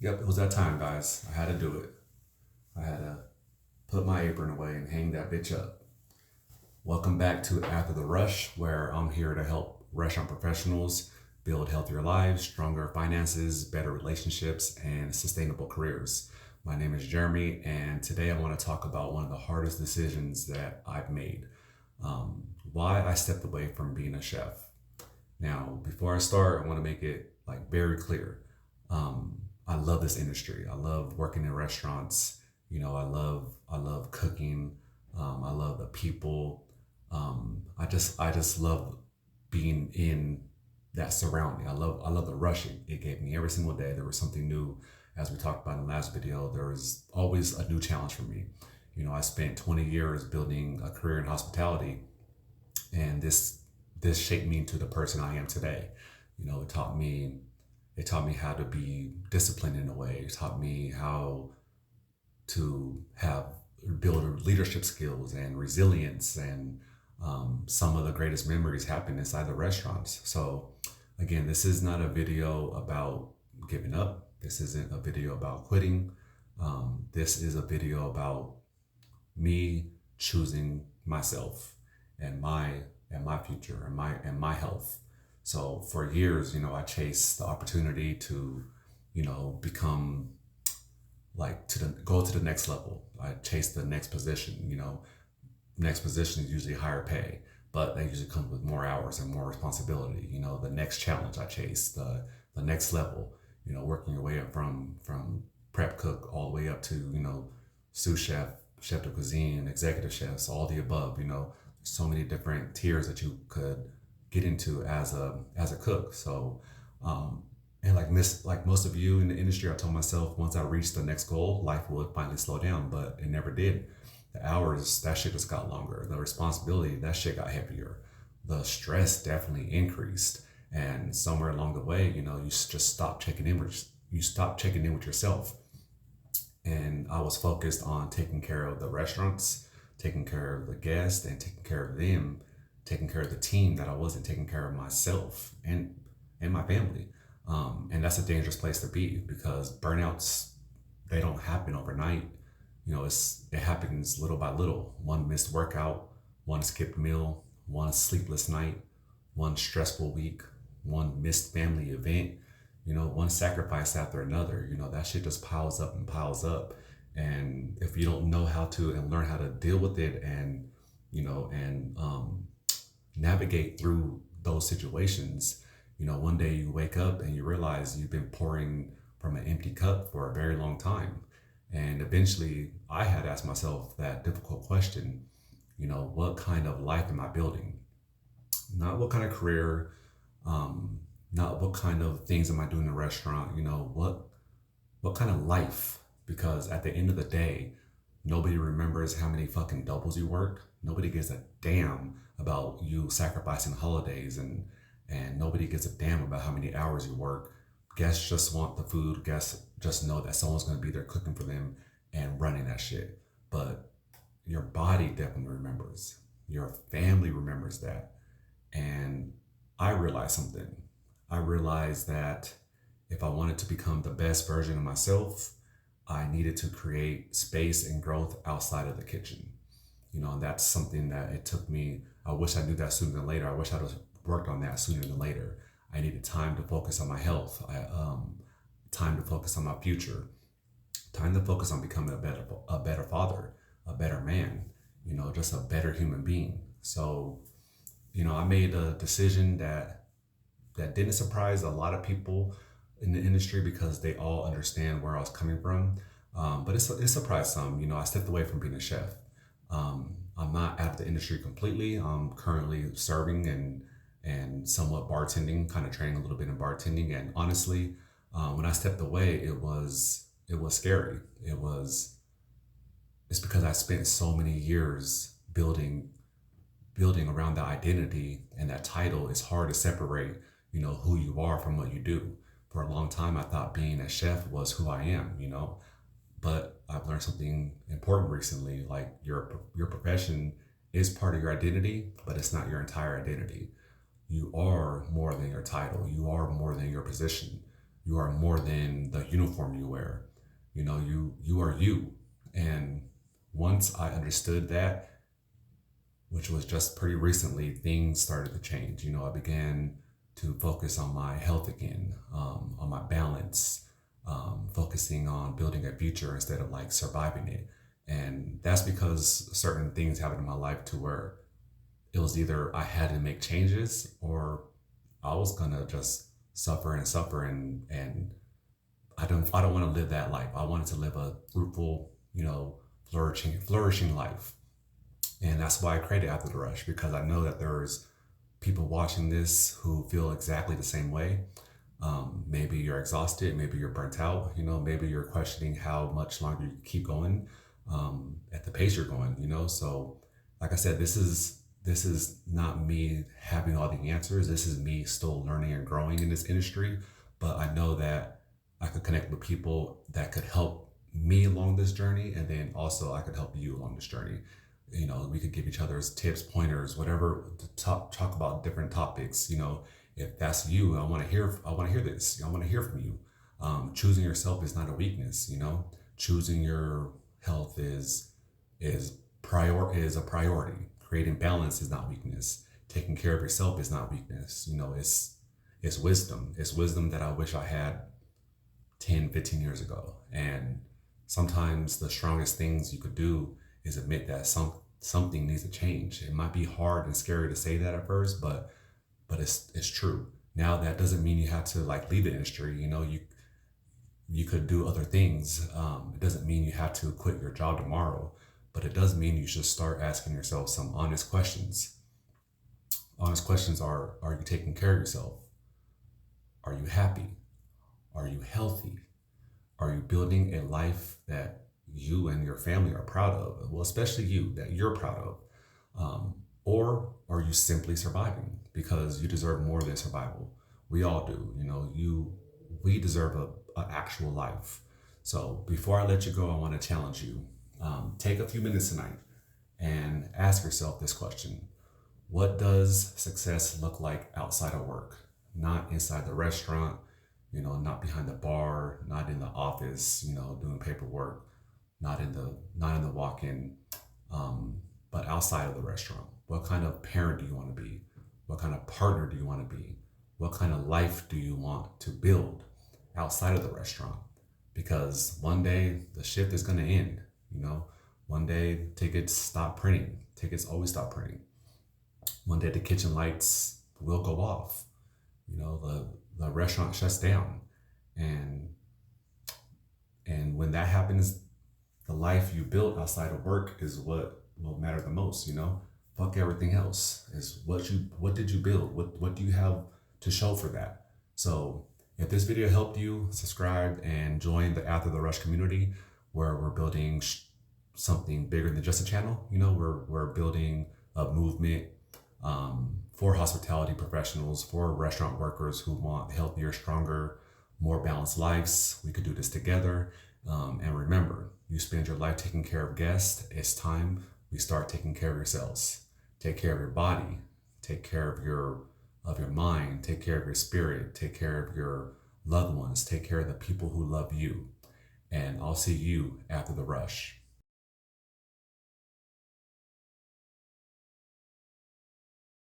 Yep, it was that time, guys. I had to do it. I had to put my apron away and hang that bitch up. Welcome back to After the Rush, where I'm here to help restaurant professionals build healthier lives, stronger finances, better relationships, and sustainable careers. My name is Jeremy, and today I want to talk about one of the hardest decisions that I've made. Why I stepped away from being a chef. Now, before I start, I want to make it like very clear. I love this industry. I love working in restaurants. I love cooking. I love the people. I just love being in that surrounding. I love the rush it gave me every single day. There was something new, as we talked about in the last video. There was always a new challenge for me. I spent 20 years building a career in hospitality, and this shaped me into the person I am today. It taught me how to be disciplined in a way. It taught me how to have build leadership skills and resilience, and some of the greatest memories happen inside the restaurants. So again, this is not a video about giving up. This isn't a video about quitting. This is a video about me choosing myself and my future and my health. So for years, I chased the opportunity to, become like go to the next level. I chased the next position. Next position is usually higher pay, but that usually comes with more hours and more responsibility. The next challenge I chased, the next level. Working your way up from prep cook all the way up to sous chef, chef de cuisine, executive chefs, all the above. So many different tiers that you could get into as a cook. So and like most of you in the industry, I told myself once I reached the next goal, life would finally slow down, but it never did. The hours, that shit just got longer. The responsibility, that shit got heavier. The stress definitely increased. And somewhere along the way, you just stop checking in with yourself. And I was focused on taking care of the restaurants, taking care of the guests, and taking care of them, taking care of the team, that I wasn't taking care of myself and my family. And that's a dangerous place to be, because burnouts, they don't happen overnight. It happens little by little. One missed workout, one skipped meal, one sleepless night, one stressful week, one missed family event, one sacrifice after another. That shit just piles up and piles up. And if you don't know how to and learn how to deal with it, and navigate through those situations, one day you wake up and you realize you've been pouring from an empty cup for a very long time. And eventually I had asked myself that difficult question, what kind of life am I building? Not what kind of career, not what kind of things am I doing in a restaurant, what kind of life? Because at the end of the day, nobody remembers how many fucking doubles you worked. Nobody gives a damn about you sacrificing holidays, and nobody gives a damn about how many hours you work. Guests just want the food. Guests just know that someone's going to be there cooking for them and running that shit. But your body definitely remembers. Your family remembers that. And I realized something. I realized that if I wanted to become the best version of myself, I needed to create space and growth outside of the kitchen. And that's something that it took me. I wish I knew that sooner than later. I wish I'd have worked on that sooner than later. I needed time to focus on my health. Time to focus on my future. Time to focus on becoming a better father, a better man. Just a better human being. So, I made a decision that didn't surprise a lot of people in the industry, because they all understand where I was coming from. But it surprised some. I stepped away from being a chef. I'm not out of the industry completely. I'm currently serving and somewhat bartending, kind of training a little bit in bartending. And honestly, when I stepped away, it was scary. It's because I spent so many years building around that identity and that title. It's hard to separate, who you are from what you do. For a long time, I thought being a chef was who I am, but I've learned something important recently. Like your profession is part of your identity, but it's not your entire identity. You are more than your title. You are more than your position. You are more than the uniform you wear. You are you. And once I understood that, which was just pretty recently, things started to change. I began to focus on my health again, on my balance, focusing on building a future instead of like surviving it. And that's because certain things happened in my life to where it was either I had to make changes or I was gonna just suffer and suffer, and I don't want to live that life. I wanted to live a fruitful, flourishing life. And that's why I created After the Rush, because I know that there's people watching this who feel exactly the same way. Maybe you're exhausted, maybe you're burnt out, maybe you're questioning how much longer you can keep going at the pace you're going, So, like I said, this is not me having all the answers. This is me still learning and growing in this industry. But I know that I could connect with people that could help me along this journey, and then also I could help you along this journey. We could give each other's tips, pointers, whatever, to talk about different topics. If that's you, I want to hear this. I want to hear from you. Choosing yourself is not a weakness. Choosing your health is a priority. Creating balance is not weakness. Taking care of yourself is not weakness. It's wisdom. It's wisdom that I wish I had 10, 15 years ago. And sometimes the strongest things you could do is admit that something needs to change. It might be hard and scary to say that at first, but it's true. Now that doesn't mean you have to like leave the industry. You could do other things. It doesn't mean you have to quit your job tomorrow, but it does mean you should start asking yourself some honest questions. Honest questions are you taking care of yourself? Are you happy? Are you healthy? Are you building a life that you and your family are proud of? Well, especially you, that you're proud of. Or are you simply surviving? Because you deserve more than survival. We all do. We deserve a actual life. So before I let you go, I want to challenge you. Take a few minutes tonight and ask yourself this question. What does success look like outside of work? Not inside the restaurant, not behind the bar, not in the office, doing paperwork, not in the walk-in, but outside of the restaurant. What kind of parent do you want to be? What kind of partner do you want to be? What kind of life do you want to build outside of the restaurant? Because one day the shift is going to end. One day tickets stop printing. Tickets always stop printing. One day the kitchen lights will go off. The restaurant shuts down, and when that happens, the life you built outside of work is what will matter the most. Fuck everything else. Is what did you build? What do you have to show for that? So if this video helped you, subscribe and join the After the Rush community, where we're building something bigger than just a channel. We're building a movement for hospitality professionals, for restaurant workers who want healthier, stronger, more balanced lives. We could do this together. And remember, you spend your life taking care of guests. It's time we start taking care of yourselves. Take care of your body. Take care of your mind. Take care of your spirit. Take care of your loved ones. Take care of the people who love you. And I'll see you after the rush.